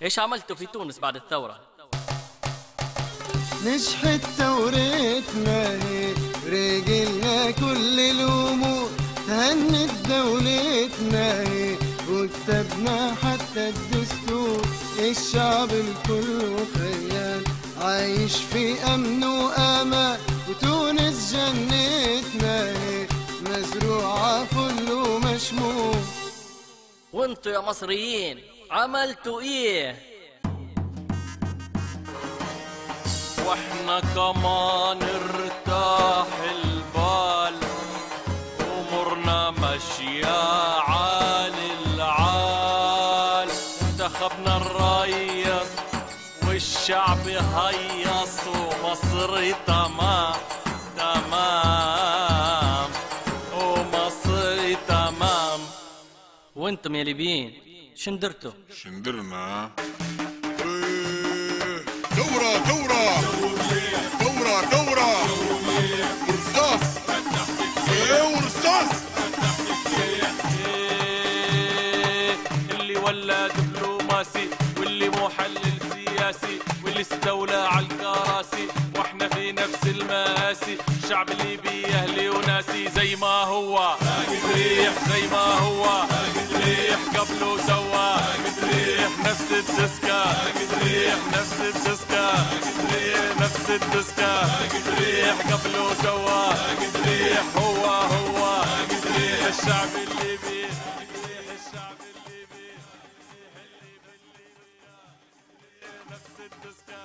ايش عملتوا في تونس بعد الثورة؟ نجحت ثورتنا هي رجلنا كل الأمور، تهنت دولتنا هي وكتبنا حتى الدستور. الشعب الكل خيال عايش في أمن وأمان، وتونس جنتنا هي مزروعة فل ومشمول. وانتوا يا مصريين عملتوا ايه؟ واحنا كمان ارتاح البال، امورنا ماشية عالي العال. انتخبنا الرئيس والشعب هيص، ومصر تمام تمام، ومصر تمام. وانتم يا ليبيين شندرتوا؟ شندرنا ثورة ثورة ثورة ثورة ورصاص ورصاص. اللي ولا دبلوماسي واللي محلل سياسي واللي استولى على الكراسي، واحنا في نفس المآسي. الشعب الليبي اهلي وناسي، زي ما هو ريح زي ما هو ريح قبله سوا ريح نفس الدسكة ريح نفس الدسكة ريح نفس الدسكة ريح قبله سوا ريح هو ريح الشعب الليبي ريح الشعب الليبي ريح نفس الدسكة.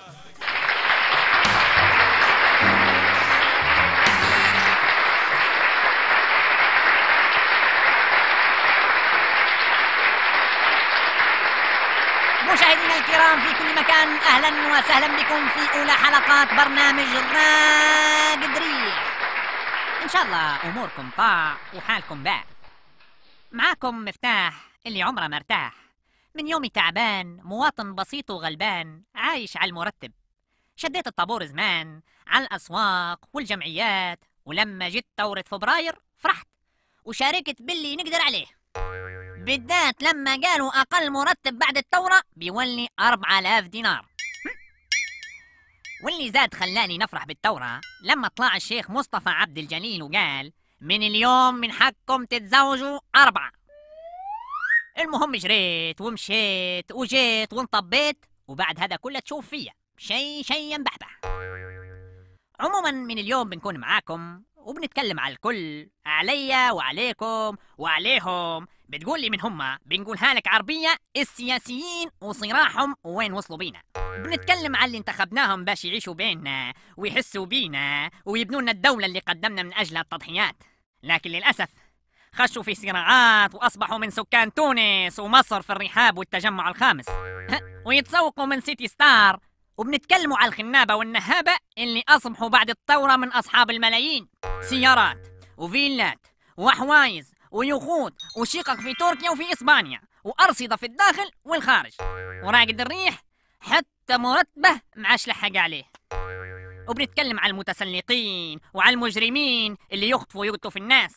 مشاهدينا الكرام في كل مكان، أهلا وسهلا بكم في أولى حلقات برنامج راقد ريح. إن شاء الله أموركم طاع وحالكم باع. معاكم مفتاح اللي عمره مرتاح، من يومي تعبان مواطن بسيط وغلبان عايش على المرتب. شديت الطابور زمان على الأسواق والجمعيات، ولما جت ثورة فبراير فرحت وشاركت باللي نقدر عليه، بالذات لما قالوا أقل مرتب بعد الثورة بيولي 4000 دينار. واللي زاد خلاني نفرح بالثورة لما طلع الشيخ مصطفى عبد الجليل وقال من اليوم من حقكم تتزوجوا 4. المهم جريت ومشيت وجيت وانطبيت، وبعد هذا كله تشوف فيا شي ينبحبح. عموما من اليوم بنكون معاكم وبنتكلم على الكل، عليا وعليكم وعليهم. بتقول لي من هما بنقولها لك عربية، السياسيين وصراحهم وين وصلوا بينا. بنتكلم على اللي انتخبناهم باش يعيشوا بيننا ويحسوا بينا ويبنوا لنا الدولة اللي قدمنا من أجلها التضحيات، لكن للأسف خشوا في صراعات وأصبحوا من سكان تونس ومصر في الرحاب والتجمع الخامس ويتسوقوا من سيتي ستار. وبنتكلموا على الخنابة والنهابة اللي أصبحوا بعد الثورة من أصحاب الملايين، سيارات وفيلات وحوايز ويخوت وشقق في تركيا وفي إسبانيا وأرصدة في الداخل والخارج، وراقد الريح حتى مرتبه معاش لحق عليه. وبنتكلم على المتسلقين وعلى المجرمين اللي يقتلوا في الناس.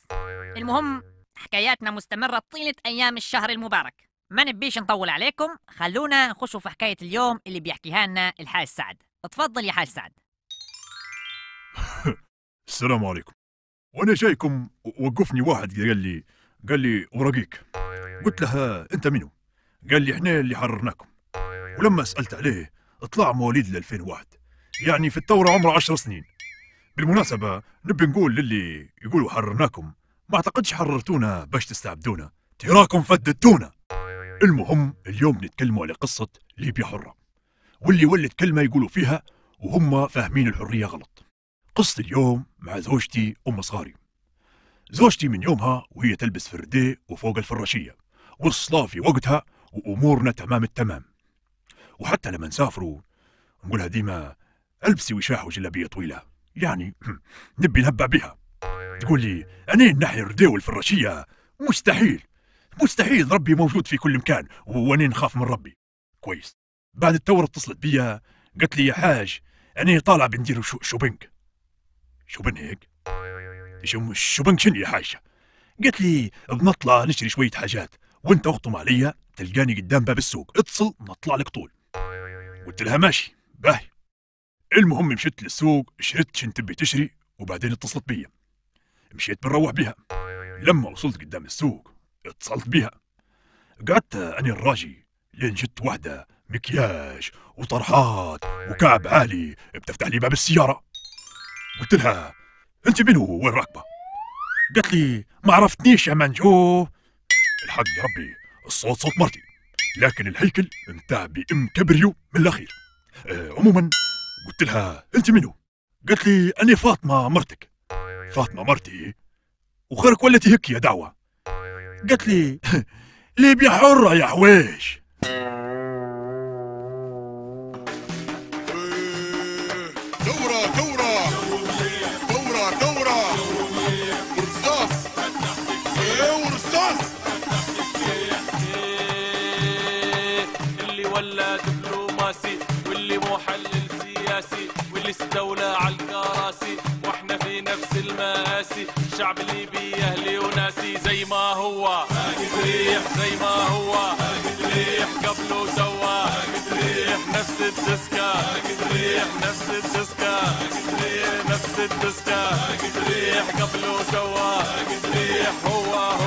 المهم حكاياتنا مستمرة طيلة أيام الشهر المبارك. ما نبيش نطول عليكم، خلونا نخشوا في حكاية اليوم اللي بيحكيها لنا الحاج سعد. اتفضل يا حاج سعد. السلام عليكم. وانا جايكم وقفني واحد قال لي ورقيك. قلت له انت منو؟ قال لي احنا اللي حررناكم. ولما سألت عليه طلع مواليد 2001، يعني في الثورة عمره 10 سنين. بالمناسبة نبي نقول للي يقولوا حررناكم، ما اعتقدش حررتونا باش تستعبدونا، تراكم فددتونا. المهم اليوم نتكلموا على قصة ليبيا حرة، واللي ولت كلمة يقولوا فيها وهم فاهمين الحرية غلط. قصة اليوم مع زوجتي أم صغاري. زوجتي من يومها وهي تلبس فرديه وفوق الفراشية والصلاة في وقتها وأمورنا تمام التمام. وحتى لما نسافروا نقولها ديما ألبسي وشاح وجلابية طويلة، يعني نبي نهبع بها. تقول لي أنا نحي الرديه والفراشية؟ مستحيل، ربي موجود في كل مكان وأنا نخاف من ربي. كويس. بعد الثورة اتصلت بيا قالت لي يا حاج أنا طالع بندير شوبينج. شوبن هيك؟ شوبينج شنو يا حاجة؟ قالت لي بنطلع نشتري شوية حاجات وانت اخطم عليا تلقاني قدام باب السوق، اتصل نطلع لك طول. قلت لها ماشي باهي. المهم مشيت للسوق، شريت شن تبي تشري، وبعدين اتصلت بيا. مشيت بنروح بيها. لما وصلت قدام السوق اتصلت بيها. قعدت اني الراجي لين جت واحدة مكياج وطرحات وكعب عالي بتفتح لي باب السيارة. قلت لها انت منو وين راكبة؟ قالت لي ما عرفتنيش يا منجو. الحق يا ربي الصوت صوت مرتي، لكن الهيكل متاع بام كبريو من الاخير. عموما قلت لها انت منو؟ قالت لي اني فاطمة مرتك. فاطمة مرتي؟ وخيرك ولتي هيك يا دعوة. قالت لي ليبيا حرة يا حويش. ثورة ثورة ثورة ثورة ورصاص ورصاص. اللي ولا دبلوماسي واللي محلل سياسي واللي استولى على الكراسي، واحنا في نفس المآسي. الشعب الليبي اهلي وناسي، زي ما هو ريح زي ما هو ريح قبله سوا ريح نفس الدسكة ريح نفس الدسكة ريح نفس الدسكة ريح قبله سوا ريح هو